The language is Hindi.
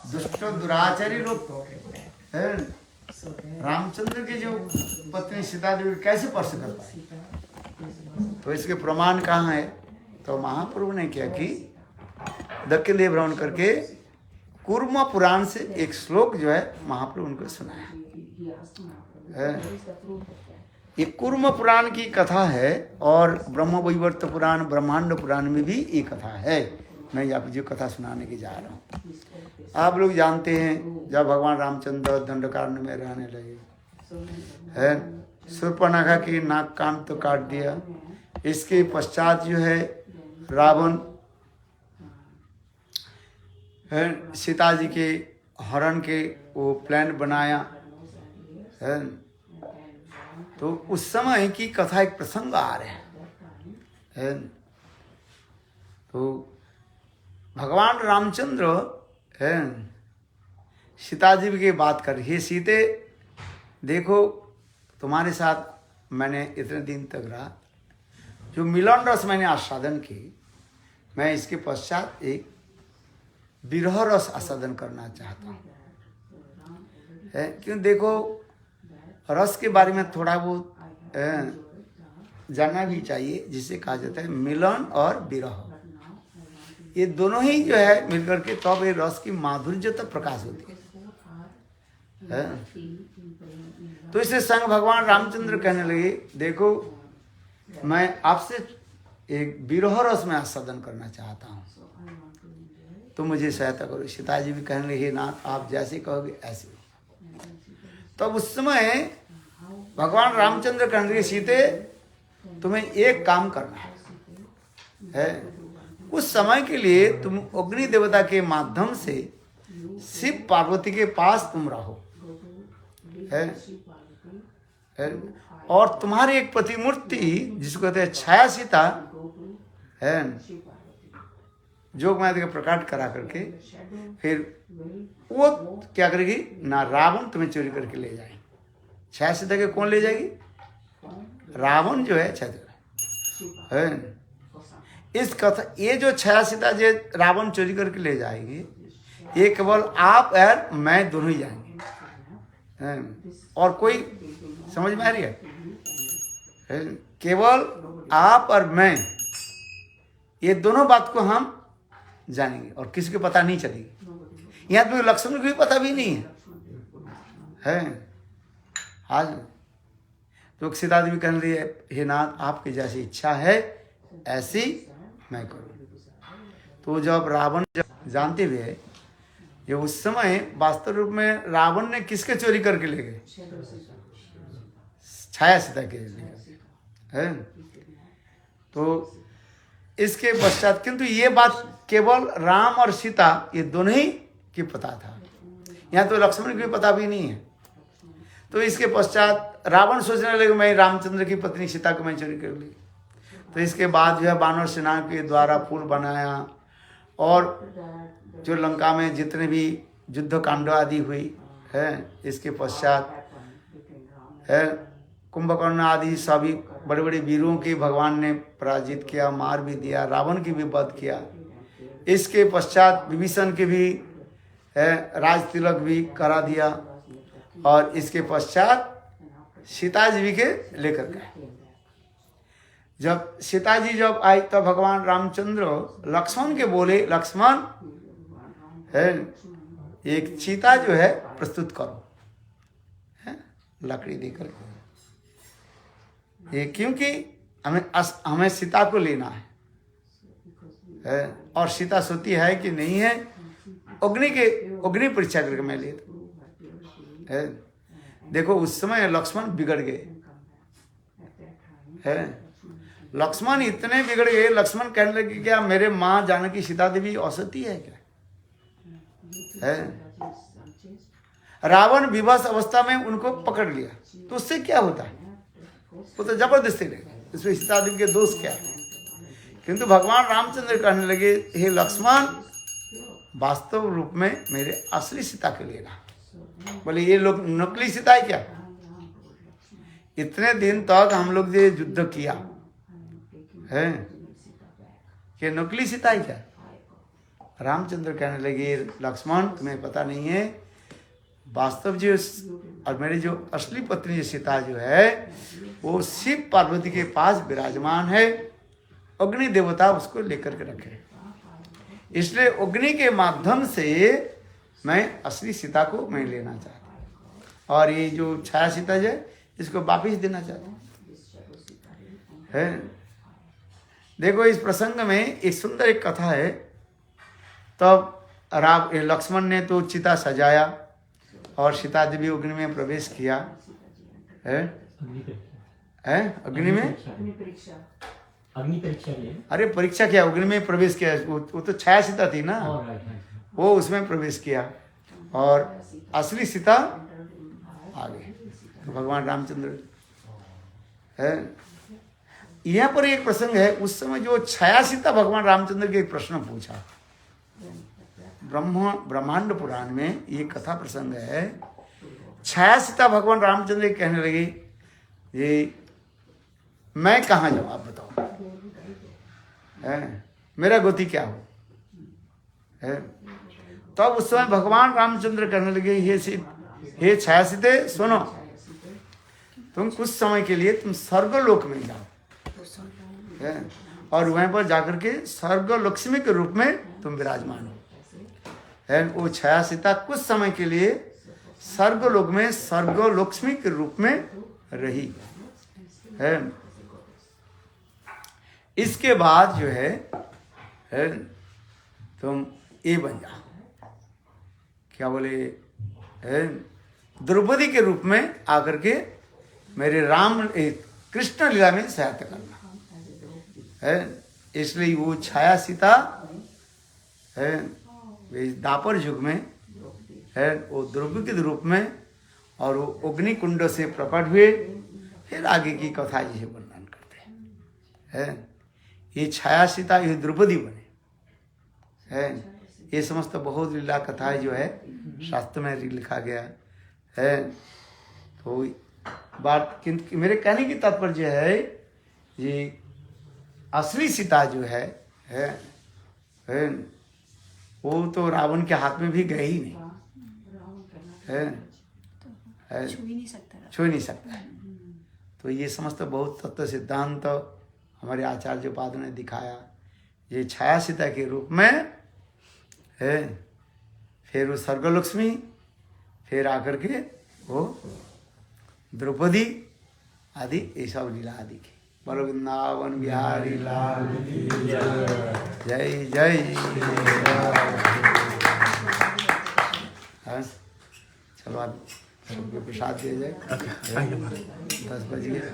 दुष्ट दुराचारी लोग है रामचंद्र की जो पत्नी सीता देवी कैसे स्पर्श कर पाए? तो इसके प्रमाण कहाँ है? तो महाप्रभु ने क्या कि दक्षिण देव भ्रमण करके कूर्म पुराण से एक श्लोक जो है महाप्रभु उनको सुनाया है। ये कूर्म पुराण की कथा है और ब्रह्म वैवर्त पुराण ब्रह्मांड पुराण में भी ये कथा है। मैं आप जो कथा सुनाने की जा रहा हूँ, आप लोग जानते हैं जब भगवान रामचंद्र दंडकारण्य में रहने लगे है, शूर्पणखा की नाक कान तो काट दिया। इसके पश्चात जो है रावण है सीता जी के हरण के वो प्लान बनाया है। तो उस समय की कथा एक प्रसंग आ रहे है। तो भगवान रामचंद्र है सीता जी की बात कर, हे सीते देखो तुम्हारे साथ मैंने इतने दिन तक रहा, जो मिलन रस मैंने आस्वादन की, मैं इसके पश्चात एक विरह रस आस्वादन करना चाहता हूँ है। क्यों देखो रस के बारे में थोड़ा बहुत जानना भी चाहिए, जिसे कहा जाता है मिलन और विरह। ये दोनों ही जो है मिलकर के तब ये रस की माधुर्यता प्रकाश होती है। तो इसे संग भगवान रामचंद्र कहने लगे देखो मैं आपसे एक विरह रस में आस्वादन करना चाहता हूँ, तो मुझे सहायता करो। सीता जी भी कहने लगे नाथ आप जैसे कहोगे ऐसे। तब उस समय भगवान रामचंद्र कहने लगे सीते तुम्हें एक काम करना है, उस समय के लिए तुम अग्नि देवता के माध्यम से शिव पार्वती के पास तुम रहो है, और तुम्हारी एक प्रतिमूर्ति जिसको कहते हैं छाया सीता है जोग माया का प्रकट करा करके फिर वो क्या करेगी ना, रावण तुम्हें चोरी करके ले जाएगी। छाया सीता के कौन ले जाएगी? रावण जो है छाया है। इस कथा ये जो छाया सीता जो रावण चोरी करके ले जाएगी, ये केवल आप और मैं दोनों ही जाएंगे और कोई समझ में आ रही है? केवल आप और मैं ये दोनों बात को हम जानेंगे और किसी को पता नहीं चलेगी। यहाँ तो लक्ष्मण को भी पता भी नहीं है आज। तो सीता देवी कहने लगी हे नाथ आपकी जैसी इच्छा है ऐसी मैं करूँ। तो जब रावण जानते हुए ये उस समय वास्तव रूप में रावण ने किसके चोरी करके ले गए? छाया सीता के लिए है। तो इसके पश्चात किंतु ये बात केवल राम और सीता ये दोनों ही की पता था, यहाँ तो लक्ष्मण को भी पता भी नहीं है। तो इसके पश्चात रावण सोचने लगे मैं रामचंद्र की पत्नी सीता को मैं चोरी कर ली। तो इसके बाद जो है वानर सेना के द्वारा पुल बनाया और जो लंका में जितने भी युद्ध कांड आदि हुई है, इसके पश्चात है कुंभकर्ण आदि सभी बड़े बड़े वीरों के भगवान ने पराजित किया, मार भी दिया, रावण की भी वध किया। इसके पश्चात विभीषण के भी है राज तिलक भी करा दिया और इसके पश्चात सीता जी के लेकर गए। जब सीता जी जब आई तब भगवान रामचंद्र लक्ष्मण के बोले लक्ष्मण है एक चीता जो है प्रस्तुत करो है लकड़ी देकर ये, क्योंकि हमें सीता को लेना है और सीता सोती है कि नहीं है, अग्नि परीक्षा करके मैं लेता है। देखो उस समय लक्ष्मण बिगड़ गए है, लक्ष्मण इतने बिगड़ गए, लक्ष्मण कहने लगे क्या मेरे माँ जानकी सीता देवी असती है क्या है? रावण विवश अवस्था में उनको पकड़ लिया तो उससे क्या होता है? वो तो जबरदस्ती नहीं, इसमें सीता देवी के दोष क्या है? किंतु भगवान रामचंद्र कहने लगे हे लक्ष्मण वास्तव रूप में मेरे असली सीता के लिए ना। बोले ये लोग नकली सीता है क्या? इतने दिन तक हम लोग जो युद्ध किया है कि नकली सीता है क्या? रामचंद्र कहने लगे लक्ष्मण तुम्हें पता नहीं है, वास्तव जो और मेरी जो असली पत्नी सीता जो है वो शिव पार्वती के पास विराजमान है, अग्नि देवता उसको लेकर के रखे, इसलिए अग्नि के माध्यम से मैं असली सीता को मैं लेना चाहता हूँ और ये जो छाया सीता जो है इसको वापिस देना चाहता हूँ। है देखो इस प्रसंग में एक सुंदर एक कथा है। तब लक्ष्मण ने तो चिता सजाया और सीता देवी अग्नि में प्रवेश किया है अग्नि में अग्नि परीक्षा लिए। अरे परीक्षा क्या, अग्नि में प्रवेश किया, वो तो छाया सीता थी ना, वो उसमें प्रवेश किया और असली सीता आ गई। तो भगवान रामचंद्र है। यहाँ पर एक प्रसंग है, उस समय जो छाया सीता भगवान रामचंद्र के एक प्रश्न पूछा, ब्रह्मांड पुराण में ये कथा प्रसंग है। छाया सीता भगवान रामचंद्र कहने लगी ये मैं कहाँ जाऊँ आप बताओ, है मेरा गति क्या हो है। तब तो उस समय भगवान रामचंद्र कहने लगे हे छाया सीते सुनो, तुम कुछ समय के लिए तुम स्वर्गलोक में जाओ है और वहीं पर जाकर के स्वर्ग लक्ष्मी के रूप में तुम विराजमान हो है। वो छाया सीता कुछ समय के लिए स्वर्गलोक में स्वर्ग लक्ष्मी के रूप में रही है। इसके बाद जो है तुम ये बन जाओ, क्या बोले द्रौपदी के रूप में आकर के मेरे कृष्ण लीला में सहायता करना है। इसलिए वो छाया सीता है दापर युग में है वो द्रौपदी के रूप में और वो अग्नि कुंड से प्रकट हुए। फिर आगे की कथा ये वर्णन करते हैं। ये छाया सीता ये द्रौपदी बने है। ये समस्त बहुत लीला कथाएं जो है शास्त्र में लिखा गया है। तो बात मेरे कहने की तात्पर्य है ये असली सीता जो है वो तो रावण के हाथ में भी गए ही नहीं है, छू नहीं सकता। तो ये समस्त बहुत तत्व सिद्धांत हमारे आचार्य पाद ने दिखाया। ये छाया सीता के रूप में है, फिर वो स्वर्गलक्ष्मी, फिर आकर के वो द्रौपदी आदि ये सब लीला आदि की। बोलो वृंदावन बिहारी लाल जय जय। चलो आप सबको प्रसाद दिया जाए, 10 बज गए।